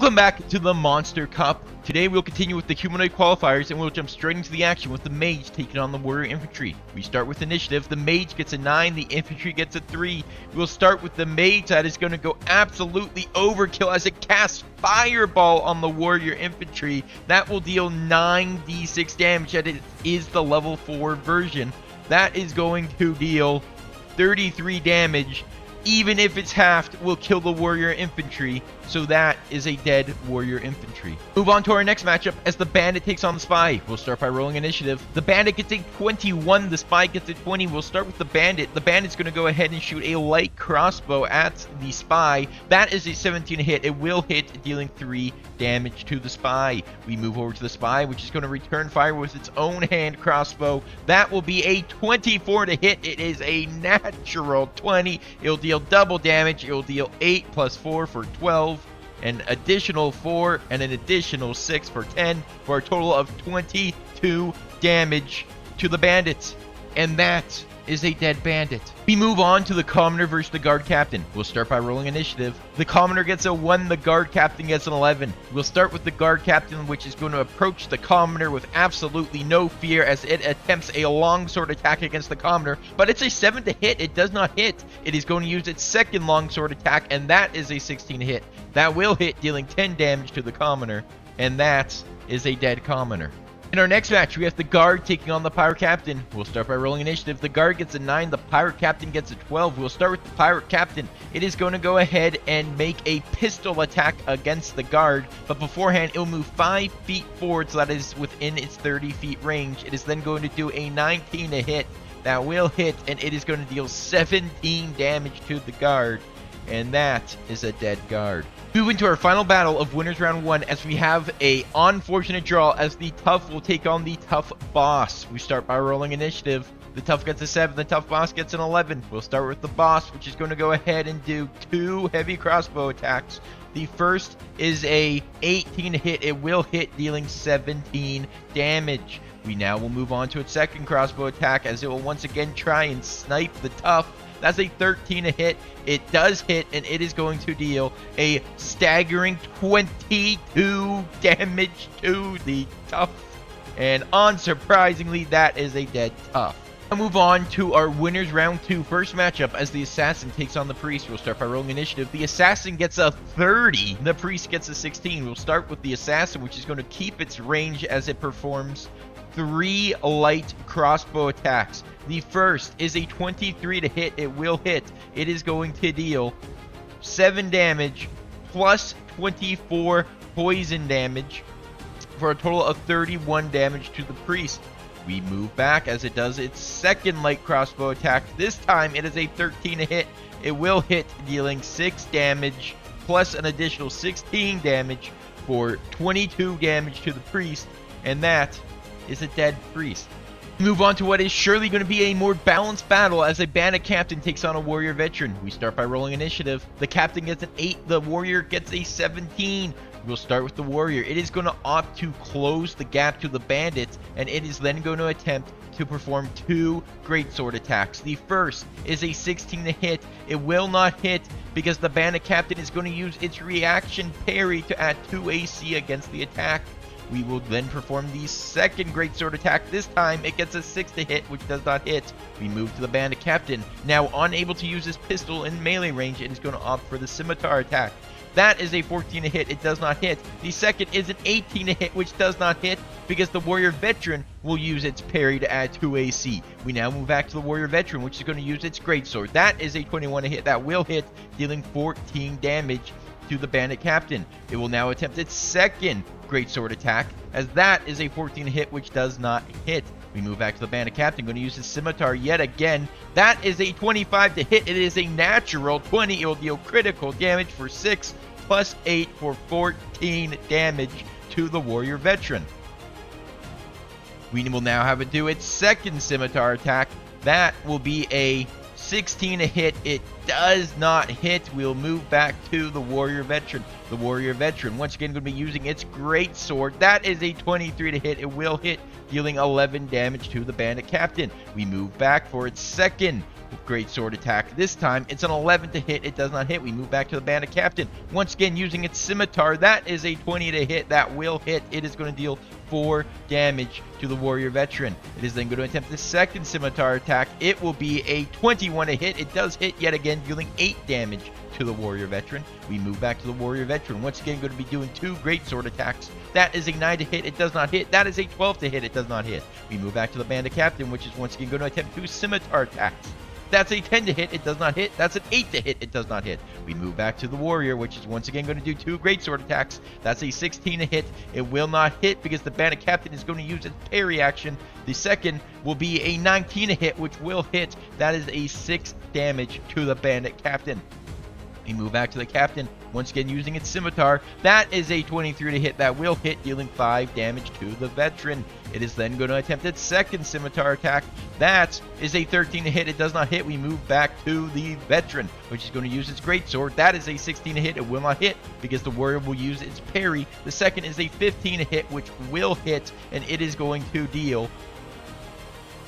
Welcome back to the Monster Cup. Today we'll continue with the Humanoid Qualifiers and we'll jump straight into the action with the Mage taking on the Warrior Infantry. We start with initiative. The Mage gets a 9, the Infantry gets a 3. We'll start with the Mage that is going to go absolutely overkill as it casts Fireball on the Warrior Infantry. That will deal 9d6 damage, and it is the level 4 version. That is going to deal 33 damage. Even if it's halved, will kill the Warrior Infantry, so that is a dead Warrior Infantry. Move on to our next matchup as the Bandit takes on the Spy. We'll start by rolling initiative. The Bandit gets a 21, the Spy gets a 20. We'll start with the Bandit. The Bandit's going to go ahead and shoot a light crossbow at the Spy. That is a 17 hit. It will hit, dealing 3 damage to the Spy. We move over to the Spy, which is going to return fire with its own hand crossbow. That will be a 24 to hit. It is a natural 20. It'll deal double damage. It will deal 8 plus 4 for 12. An additional 4 and an additional 6 for 10 for a total of 22 damage to the bandits. And that is a dead bandit. We move on to the Commoner versus the Guard Captain. We'll start by rolling initiative. The Commoner gets a 1, the Guard Captain gets an 11. We'll start with the Guard Captain, which is going to approach the Commoner with absolutely no fear as it attempts a longsword attack against the Commoner, but it's a 7 to hit. It does not hit. It is going to use its second longsword attack, and that is a 16 to hit. That will hit, dealing 10 damage to the Commoner, and that is a dead Commoner. In our next match, we have the Guard taking on the Pirate Captain. We'll start by rolling initiative. The Guard gets a 9, the Pirate Captain gets a 12. We'll start with the Pirate Captain. It is going to go ahead and make a pistol attack against the Guard, but beforehand, it will move 5 feet forward, so that is within its 30 feet range. It is then going to do a 19 to hit. That will hit, and it is going to deal 17 damage to the Guard, and that is a dead Guard. Move into our final battle of Winners Round 1 as we have a unfortunate draw as the Tough will take on the Tough Boss. We start by rolling initiative. The Tough gets a 7, the Tough Boss gets an 11. We'll start with the Boss, which is going to go ahead and do 2 heavy crossbow attacks. The first is a 18 hit. It will hit, dealing 17 damage. We now will move on to its second crossbow attack as it will once again try and snipe the Tough. That's a 13 to hit. It does hit, and it is going to deal a staggering 22 damage to the Tough. And unsurprisingly, that is a dead Tough. I'll move on to our Winners Round 2 first matchup as the Assassin takes on the Priest. We'll start by rolling initiative. The Assassin gets a 30. The Priest gets a 16. We'll start with the Assassin, which is going to keep its range as it performs 3 light crossbow attacks. The first is a 23 to hit. It will hit. It is going to deal 7 damage plus 24 poison damage for a total of 31 damage to the Priest. We move back as it does its second light crossbow attack. This time it is a 13 to hit. It will hit, dealing 6 damage plus an additional 16 damage for 22 damage to the Priest, and that is a dead Priest. Move on to what is surely going to be a more balanced battle as a Bandit Captain takes on a Warrior Veteran. We start by rolling initiative. The Captain gets an 8, the Warrior gets a 17. We'll start with the Warrior. It is going to opt to close the gap to the Bandits, and it is then going to attempt to perform 2 greatsword attacks. The first is a 16 to hit. It will not hit because the Bandit Captain is going to use its reaction parry to add 2 AC against the attack. We will then perform the second greatsword attack. This time it gets a 6 to hit, which does not hit. We move to the Bandit Captain. Now unable to use his pistol in melee range, it is going to opt for the scimitar attack. That is a 14 to hit. It does not hit. The second is an 18 to hit, which does not hit because the Warrior Veteran will use its parry to add 2 AC. We now move back to the Warrior Veteran, which is going to use its greatsword. That is a 21 to hit. That will hit, dealing 14 damage to the Bandit Captain. It will now attempt its second greatsword attack, as that is a 14 hit, which does not hit. We move back to the Bandit Captain, going to use his scimitar yet again. That is a 25 to hit. It is a natural 20. It will deal critical damage for 6 plus 8 for 14 damage to the Warrior Veteran. We will now have it do its second scimitar attack. That will be a 16 to hit. It does not hit. We'll move back to the Warrior Veteran. the warrior veteran. Once again, going to be using its great sword. That is a 23 to hit. It will hit, dealing 11 damage to the bandit captain. We move back for its second great sword attack. This time it's an 11 to hit. It does not hit. We move back to the bandit captain. Once again, using its scimitar. That is a 20 to hit. That will hit. It is going to deal 4 damage to the warrior veteran. It is then going to attempt the second scimitar attack. It will be a 21 to hit. It does hit yet again, dealing 8 damage to the warrior veteran. We move back to the warrior veteran. Once again, going to be doing 2 great sword attacks. That is a 9 to hit. It does not hit. That is a 12 to hit. It does not hit. We move back to the bandit captain, which is once again going to attempt 2 scimitar attacks. That's a 10 to hit. It does not hit. That's an 8 to hit. It does not hit. We move back to the warrior, which is once again going to do 2 great sword attacks. That's a 16 to hit. It will not hit because the bandit captain is going to use its parry action. The second will be a 19 to hit, which will hit. That is a 6 damage to the bandit captain. We move back to the captain, once again using its scimitar. That is a 23 to hit. That will hit, dealing 5 damage to the veteran. It is then going to attempt its second scimitar attack. That is a 13 to hit. It does not hit. We move back to the veteran, which is going to use its greatsword. That is a 16 to hit. It will not hit because the warrior will use its parry. The second is a 15 to hit, which will hit, and it is going to deal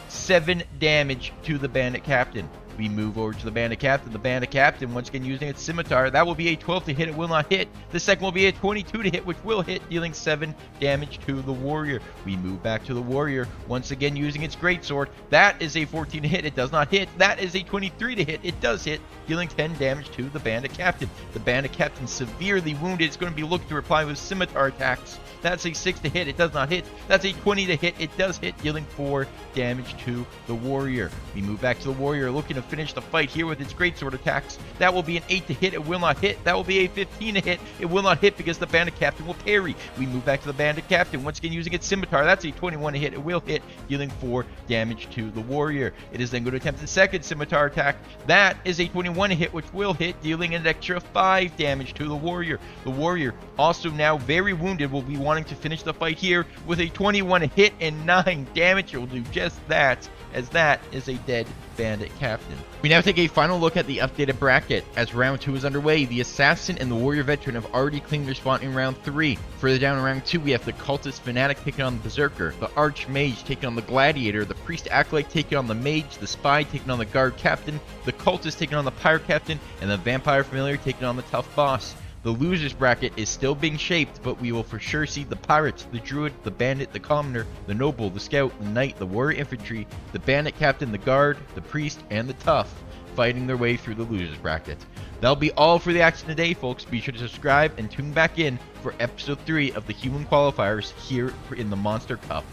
7 damage to the bandit captain. We move over to the bandit captain. The bandit captain, once again using its scimitar. That will be a 12 to hit. It will not hit. The second will be a 22 to hit, which will hit, dealing 7 damage to the warrior. We move back to the warrior, once again using its greatsword. That is a 14 to hit. It does not hit. That is a 23 to hit. It does hit, dealing 10 damage to the bandit captain. The bandit captain severely wounded. It's going to be looking to reply with scimitar attacks. That's a 6 to hit. It does not hit. That's a 20 to hit. It does hit, dealing 4 damage to the warrior. We move back to the warrior, looking to finish the fight here with its greatsword attacks. That will be an 8 to hit. It will not hit. That will be a 15 to hit. It will not hit because the bandit captain will parry. We move back to the bandit captain, once again using its scimitar. That's a 21 to hit. It will hit, dealing 4 damage to the warrior. It is then going to attempt the second scimitar attack. That is a 21 to hit, which will hit, dealing an extra 5 damage to the warrior. The warrior, also now very wounded, will be wanting to finish the fight here with a 21 to hit and 9 damage. It will do just that, as that is a dead bandit captain. We now take a final look at the updated bracket. As round 2 is underway, the assassin and the warrior veteran have already claimed their spot in round 3. Further down in round 2, we have the cultist fanatic taking on the berserker, the archmage taking on the gladiator, the priest acolyte taking on the mage, the spy taking on the guard captain, the cultist taking on the pirate captain, and the vampire familiar taking on the tough boss. The losers bracket is still being shaped, but we will for sure see the pirate, the druid, the bandit, the commoner, the noble, the scout, the knight, the warrior infantry, the bandit captain, the guard, the priest, and the tough fighting their way through the losers bracket. That'll be all for the action today, folks. Be sure to subscribe and tune back in for episode 3 of the Human Qualifiers here in the Monster Cup.